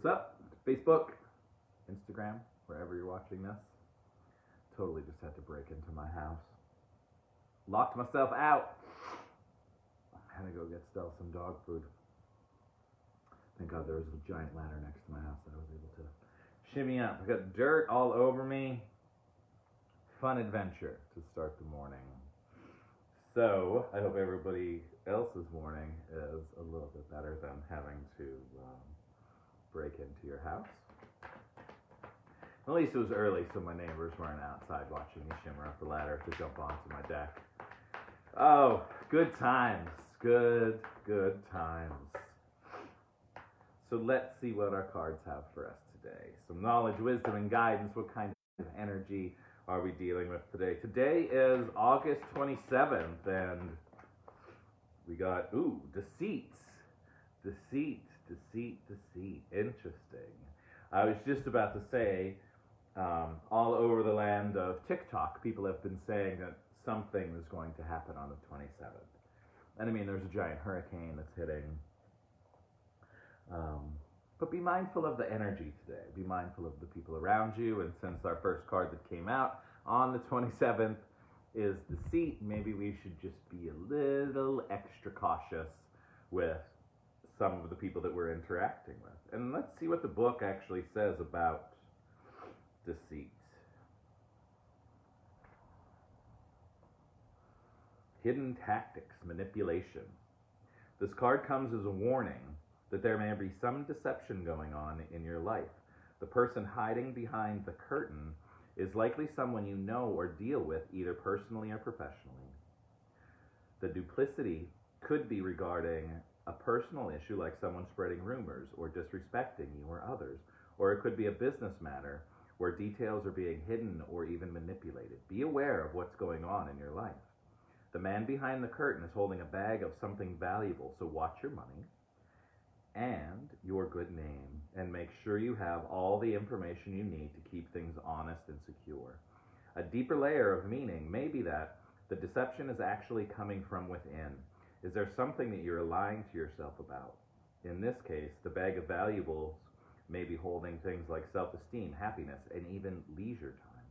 What's up? Facebook, Instagram, wherever you're watching this. Totally just had to break into my house. Locked myself out. Had to go sell some dog food. Thank God there was a giant ladder next to my house that I was able to shimmy up. I got dirt all over me. Fun adventure to start the morning. So, I hope everybody else's morning is a little bit better than having to break into your house. At least it was early, so my neighbors weren't outside watching me shimmer up the ladder to jump onto my deck. Oh, good times. Good times. So let's see what our cards have for us today. Some knowledge, wisdom, and guidance. What kind of energy are we dealing with today? Today is August 27th, and we got, deceit. Deceit. Interesting. I was just about to say, all over the land of TikTok, people have been saying that something is going to happen on the 27th. And I mean, there's a giant hurricane that's hitting. But be mindful of the energy today. Be mindful of the people around you. And since our first card that came out on the 27th is deceit, maybe we should just be a little extra cautious with some of the people that we're interacting with. And let's see what the book actually says about deceit. Hidden tactics, manipulation. This card comes as a warning that there may be some deception going on in your life. The person hiding behind the curtain is likely someone you know or deal with either personally or professionally. The duplicity could be regarding a personal issue like someone spreading rumors or disrespecting you or others, or it could be a business matter where details are being hidden or even manipulated. Be aware of what's going on in your life. The man behind the curtain is holding a bag of something valuable, so watch your money and your good name, and make sure you have all the information you need to keep things honest and secure. A deeper layer of meaning may be that the deception is actually coming from within. Is there something that you're lying to yourself about? In this case, the bag of valuables may be holding things like self-esteem, happiness, and even leisure time.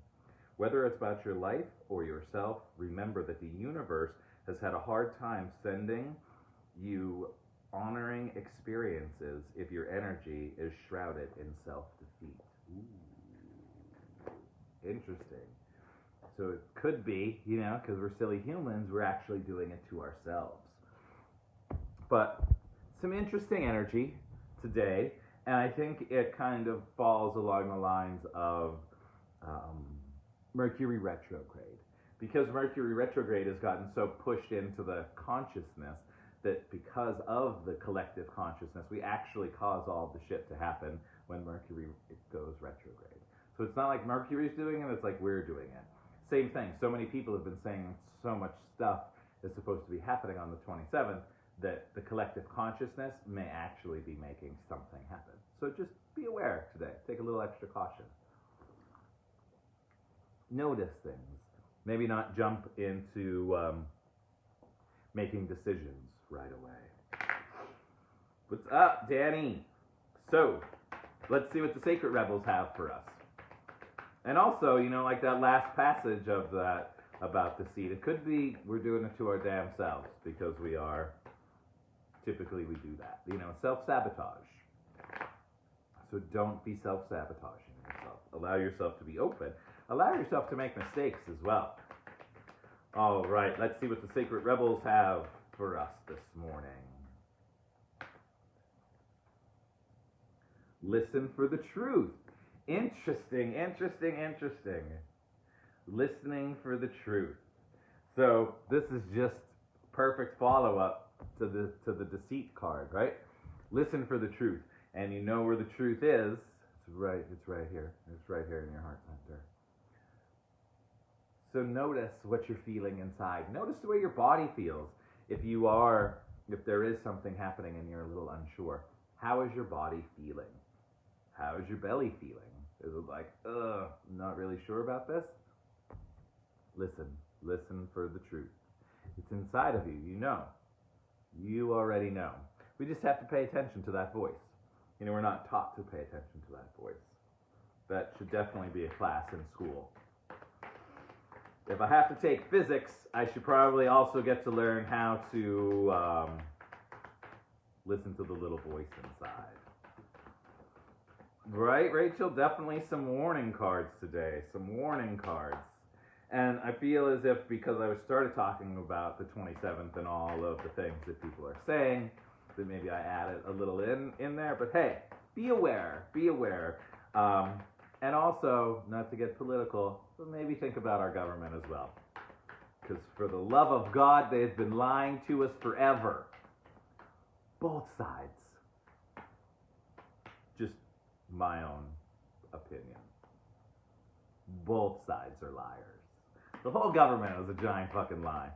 Whether it's about your life or yourself, remember that the universe has had a hard time sending you honoring experiences if your energy is shrouded in self-defeat. Ooh. Interesting. So it could be, because we're silly humans, we're actually doing it to ourselves. But some interesting energy today, and I think it kind of falls along the lines of Mercury retrograde. Because Mercury retrograde has gotten so pushed into the consciousness that because of the collective consciousness, we actually cause all the shit to happen when Mercury goes retrograde. So it's not like Mercury's doing it, it's like we're doing it. Same thing. So many people have been saying so much stuff is supposed to be happening on the 27th that the collective consciousness may actually be making something happen. So just be aware today. Take a little extra caution. Notice things. Maybe not jump into making decisions right away. What's up, Danny? So, let's see what the Sacred Rebels have for us. And also, like that last passage of that about deceit, it could be we're doing it to our damn selves because we do that. Self-sabotage. So don't be self-sabotaging yourself. Allow yourself to be open. Allow yourself to make mistakes as well. All right, let's see what the Sacred Rebels have for us this morning. Listen for the truth. Interesting. Listening for the truth. So this is just perfect follow-up to the deceit card, right? Listen for the truth. And you know where the truth is. It's right here. It's right here in your heart center. So notice what you're feeling inside. Notice the way your body feels. If there is something happening and you're a little unsure, how is your body feeling? How is your belly feeling? Is it like, not really sure about this? Listen for the truth. It's inside of you, you already know. We just have to pay attention to that voice. we're not taught to pay attention to that voice. That should definitely be a class in school. If I have to take physics, I should probably also get to learn how to listen to the little voice inside. Right, Rachel? Definitely some warning cards today. Some warning cards. And I feel as if because I started talking about the 27th and all of the things that people are saying, that maybe I added a little in there. But hey, be aware. Be aware. And also, not to get political, but maybe think about our government as well. Because for the love of God, they've been lying to us forever. Both sides. Just my own opinion. Both sides are liars. The whole government is a giant fucking lie.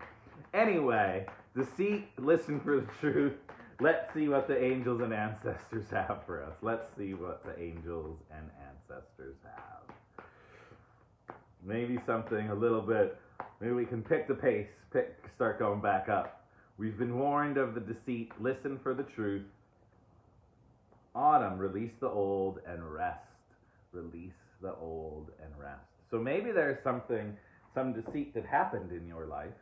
Anyway, deceit, listen for the truth. Let's see what the angels and ancestors have for us. Let's see what the angels and ancestors have. Maybe something a little bit, maybe we can pick the pace, start going back up. We've been warned of the deceit. Listen for the truth. Autumn, release the old and rest. Release the old and rest. So maybe there's some deceit that happened in your life,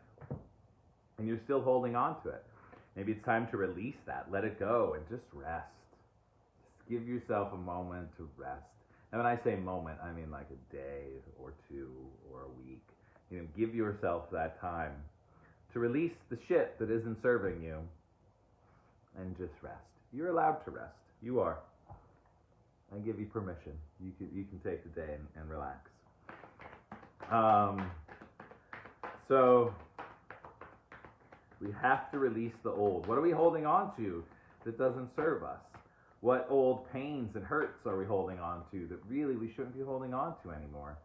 and you're still holding on to it. Maybe it's time to release that. Let it go and just rest. Just give yourself a moment to rest. And when I say moment, I mean like a day or two or a week. Give yourself that time to release the shit that isn't serving you and just rest. You're allowed to rest. You are. I give you permission. You can take the day and relax. So we have to release the old. What are we holding on to that doesn't serve us? What old pains and hurts are we holding on to that really we shouldn't be holding on to anymore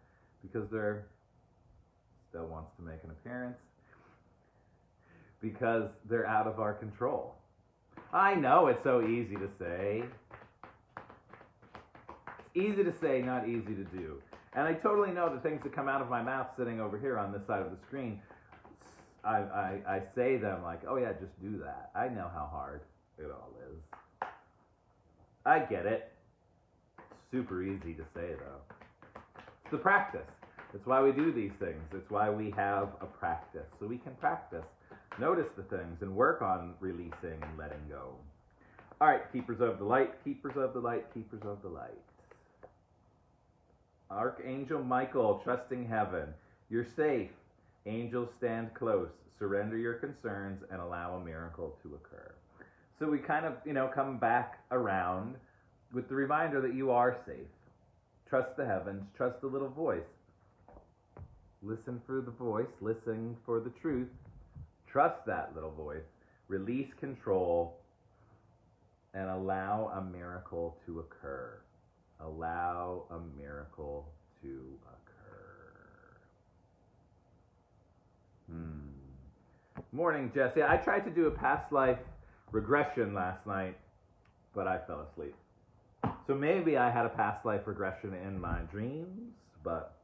because they're still wants to make an appearance, because they're out of our control. I know it's so easy to say. It's easy to say, not easy to do. And I totally know the things that come out of my mouth sitting over here on this side of the screen, I say them like, oh yeah, just do that. I know how hard it all is. I get it. Super easy to say though. It's the practice. It's why we do these things. It's why we have a practice. So we can practice. Notice the things and work on releasing and letting go. All right, keepers of the light, keepers of the light, keepers of the light. Archangel Michael, trusting heaven. You're safe. Angels stand close. Surrender your concerns and allow a miracle to occur. So we kind of, come back around with the reminder that you are safe. Trust the heavens. Trust the little voice. Listen for the voice. Listen for the truth. Trust that little voice. Release control and allow a miracle to occur. Allow a miracle to occur. Morning, Jesse. I tried to do a past life regression last night, but I fell asleep. So maybe I had a past life regression in my dreams, but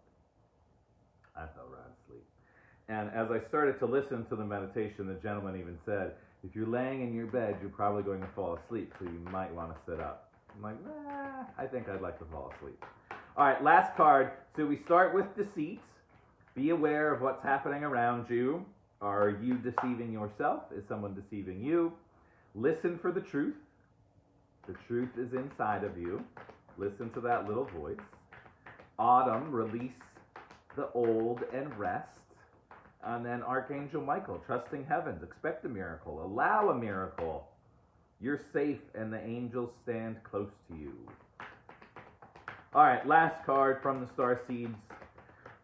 I fell right asleep. And as I started to listen to the meditation, the gentleman even said, if you're laying in your bed, you're probably going to fall asleep, so you might want to sit up. I'm like, nah, I think I'd like to fall asleep. All right, last card. So we start with deceit. Be aware of what's happening around you. Are you deceiving yourself? Is someone deceiving you? Listen for the truth. The truth is inside of you. Listen to that little voice. Autumn, release the old and rest. And then Archangel Michael, trusting heavens. Expect a miracle. Allow a miracle. You're safe and the angels stand close to you. All right, last card from the star seeds,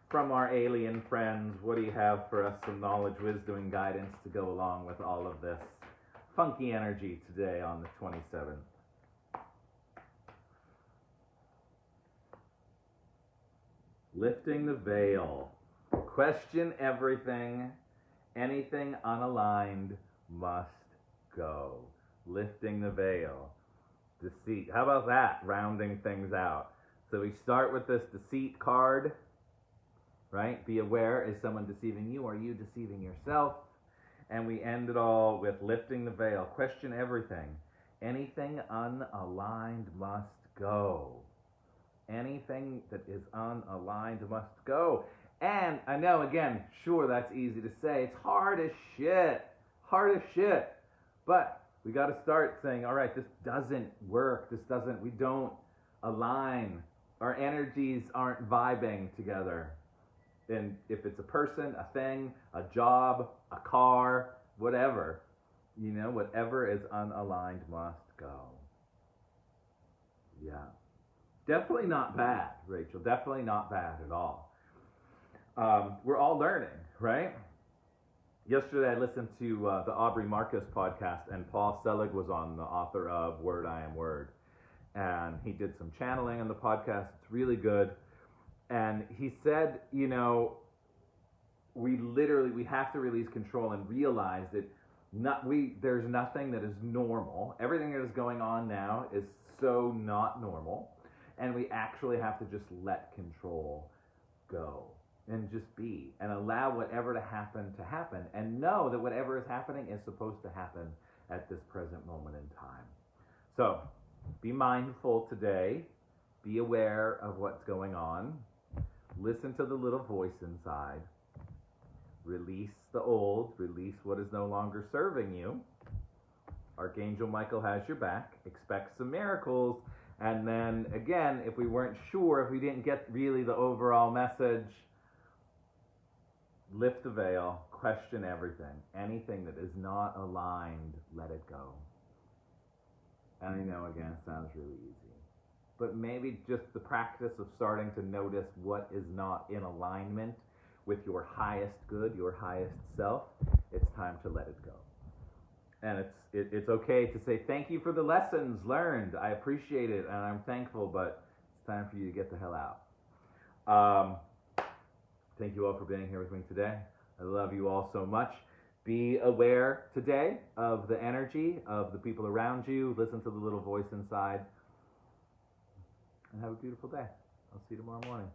from our alien friends. What do you have for us? Some knowledge, wisdom, and guidance to go along with all of this funky energy today on the 27th. Lifting the veil. Question everything. Anything unaligned must go. Lifting the veil. Deceit. How about that? Rounding things out. So we start with this deceit card, right? Be aware. Is someone deceiving you? Are you deceiving yourself? And we end it all with lifting the veil. Question everything. Anything unaligned must go. Anything that is unaligned must go. And I know, again, sure, that's easy to say. It's hard as shit. Hard as shit. But we got to start saying, all right, this doesn't work. We don't align. Our energies aren't vibing together. And if it's a person, a thing, a job, a car, whatever, whatever is unaligned must go. Yeah. Definitely not bad, Rachel. Definitely not bad at all. We're all learning, right? Yesterday I listened to the Aubrey Marcus podcast, and Paul Selig was on, the author of Word, I Am Word. And he did some channeling on the podcast. It's really good. And he said, we have to release control and realize that there's nothing that is normal. Everything that is going on now is so not normal. And we actually have to just let control go and just be and allow whatever to happen, and know that whatever is happening is supposed to happen at this present moment in time. So be mindful today. Be aware of what's going on. Listen to the little voice inside. Release the old. Release what is no longer serving you. Archangel Michael has your back. Expect some miracles. And then, again, if we weren't sure, if we didn't get really the overall message, lift the veil, question everything. Anything that is not aligned, let it go. And I know, again, it sounds really easy. But maybe just the practice of starting to notice what is not in alignment with your highest good, your highest self, it's time to let it go. And it's okay to say, thank you for the lessons learned. I appreciate it, and I'm thankful, but it's time for you to get the hell out. Thank you all for being here with me today. I love you all so much. Be aware today of the energy of the people around you. Listen to the little voice inside. And have a beautiful day. I'll see you tomorrow morning.